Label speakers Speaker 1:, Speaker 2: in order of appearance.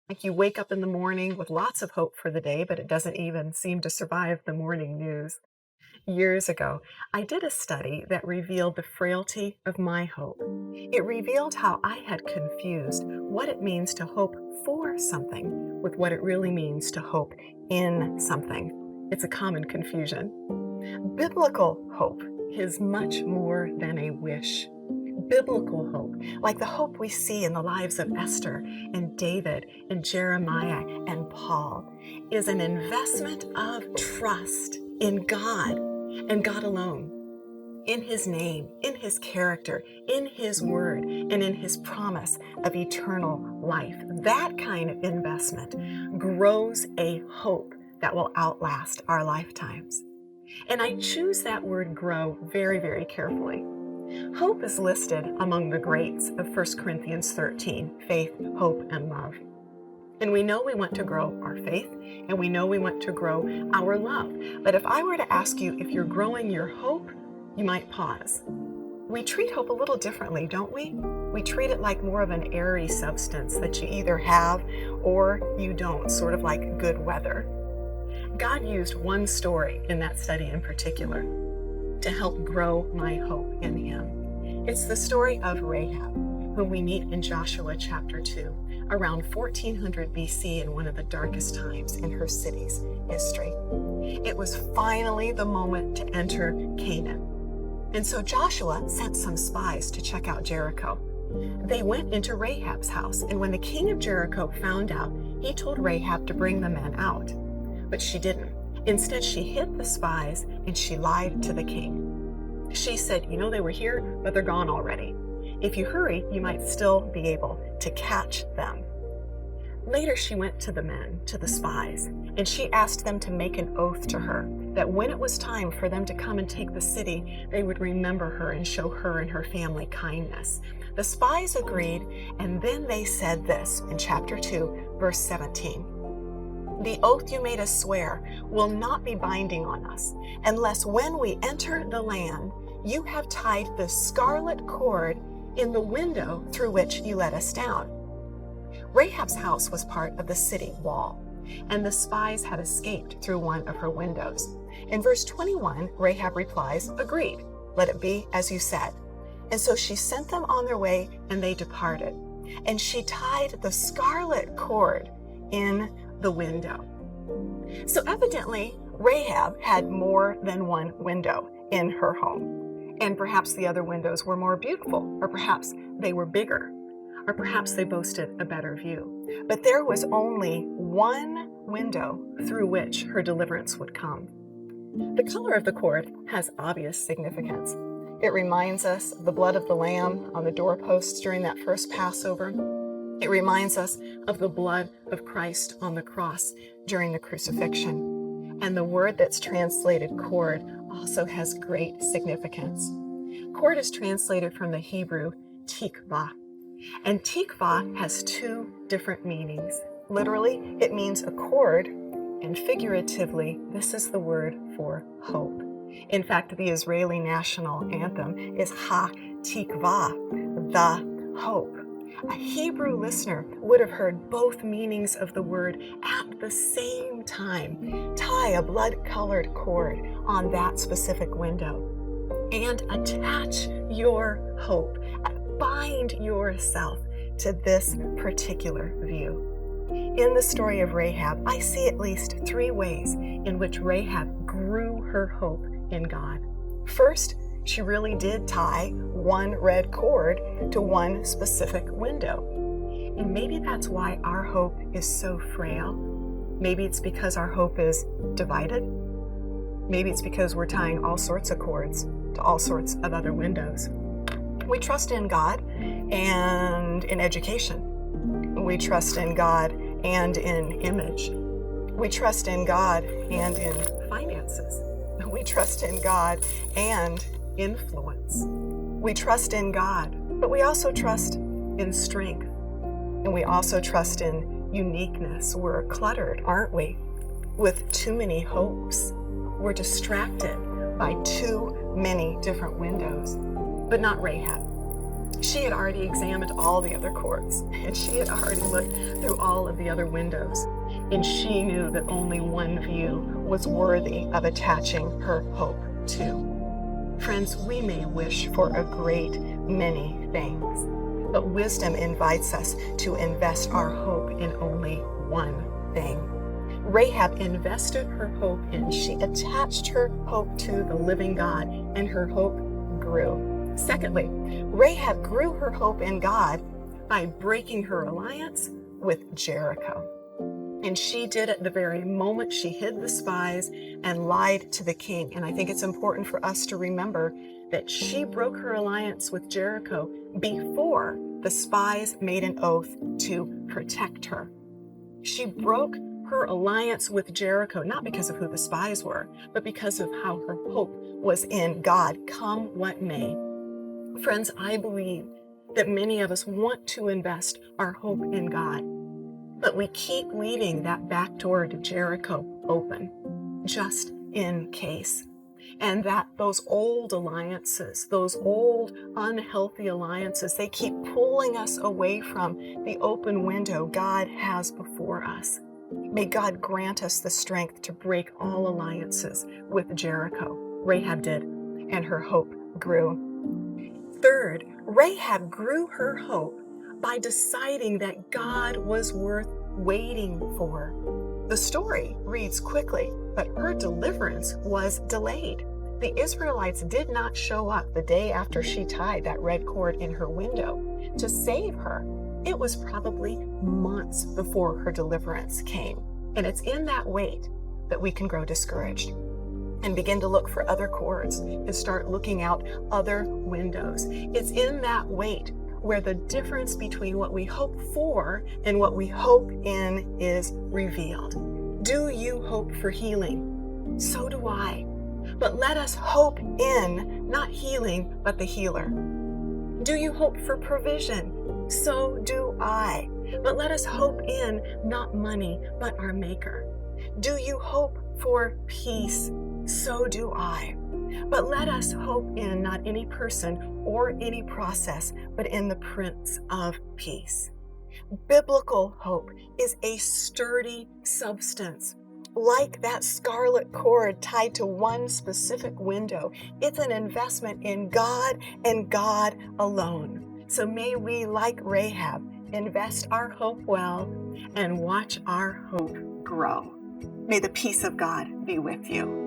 Speaker 1: Like you wake up in the morning with lots of hope for the day, but it doesn't even seem to survive the morning news. Years ago, I did a study that revealed the frailty of my hope. It revealed how I had confused what it means to hope for something with what it really means to hope in something. It's a common confusion. Biblical hope is much more than a wish. Biblical hope, like the hope we see in the lives of Esther and David and Jeremiah and Paul, is an investment of trust in God and God alone, in His name, in His character, in His word, and in His promise of eternal life. That kind of investment grows a hope that will outlast our lifetimes. And I choose that word grow very, very carefully. Hope is listed among the greats of 1 Corinthians 13, faith, hope, and love. And we know we want to grow our faith, and we know we want to grow our love. But if I were to ask you if you're growing your hope, you might pause. We treat hope a little differently, don't we? We treat it like more of an airy substance that you either have or you don't, sort of like good weather. God used one story in that study in particular to help grow my hope in Him. It's the story of Rahab, whom we meet in Joshua chapter 2, around 1400 BC, in one of the darkest times in her city's history. It was finally the moment to enter Canaan. And so Joshua sent some spies to check out Jericho. They went into Rahab's house, and when the king of Jericho found out, he told Rahab to bring the men out. But she didn't. Instead, she hid the spies and she lied to the king. She said, they were here, but they're gone already. If you hurry, you might still be able to catch them. Later, she went to the men, to the spies, and she asked them to make an oath to her that when it was time for them to come and take the city, they would remember her and show her and her family kindness. The spies agreed, and then they said this in chapter 2, verse 17. The oath you made us swear will not be binding on us unless when we enter the land, you have tied the scarlet cord in the window through which you let us down. Rahab's house was part of the city wall, and the spies had escaped through one of her windows. In verse 21, Rahab replies, agreed, let it be as you said. And so she sent them on their way, and they departed. And she tied the scarlet cord in the window. So evidently, Rahab had more than one window in her home. And perhaps the other windows were more beautiful, or perhaps they were bigger, or perhaps they boasted a better view. But there was only one window through which her deliverance would come. The color of the cord has obvious significance. It reminds us of the blood of the Lamb on the doorposts during that first Passover. It reminds us of the blood of Christ on the cross during the crucifixion. And the word that's translated cord also has great significance. Cord is translated from the Hebrew tikvah. And tikvah has two different meanings. Literally, it means a cord, and figuratively, this is the word for hope. In fact, the Israeli national anthem is Ha Tikvah, the hope. A Hebrew listener would have heard both meanings of the word at the same time. Tie a blood-colored cord on that specific window and attach your hope. Bind yourself to this particular view. In the story of Rahab, I see at least three ways in which Rahab grew her hope in God. First, she really did tie one red cord to one specific window. And maybe that's why our hope is so frail. Maybe it's because our hope is divided. Maybe it's because we're tying all sorts of cords to all sorts of other windows. We trust in God and in education. We trust in God and in image. We trust in God and in finances. We trust in God and influence. We trust in God, but we also trust in strength. And we also trust in uniqueness. We're cluttered, aren't we? With too many hopes. We're distracted by too many different windows. But not Rahab. She had already examined all the other courts, and she had already looked through all of the other windows, and she knew that only one view was worthy of attaching her hope to. Friends, we may wish for a great many things, but wisdom invites us to invest our hope in only one thing. Rahab invested her hope in, she attached her hope to the living God, and her hope grew. Secondly, Rahab grew her hope in God by breaking her alliance with Jericho. And she did it the very moment she hid the spies and lied to the king. And I think it's important for us to remember that she broke her alliance with Jericho before the spies made an oath to protect her. She broke her alliance with Jericho, not because of who the spies were, but because of how her hope was in God, come what may. Friends, I believe that many of us want to invest our hope in God, but we keep leaving that back door to Jericho open, just in case. And that those old alliances, those old unhealthy alliances, they keep pulling us away from the open window God has before us. May God grant us the strength to break all alliances with Jericho. Rahab did, and her hope grew. Third, Rahab grew her hope by deciding that God was worth waiting for. The story reads quickly, but her deliverance was delayed. The Israelites did not show up the day after she tied that red cord in her window to save her. It was probably months before her deliverance came. And it's in that wait that we can grow discouraged and begin to look for other cords and start looking out other windows. It's in that wait where the difference between what we hope for and what we hope in is revealed. Do you hope for healing? So do I. But let us hope in not healing, but the healer. Do you hope for provision? So do I. But let us hope in not money, but our Maker. Do you hope for peace? So do I. But let us hope in not any person or any process, but in the Prince of Peace. Biblical hope is a sturdy substance. Like that scarlet cord tied to one specific window, it's an investment in God and God alone. So may we, like Rahab, invest our hope well and watch our hope grow. May the peace of God be with you.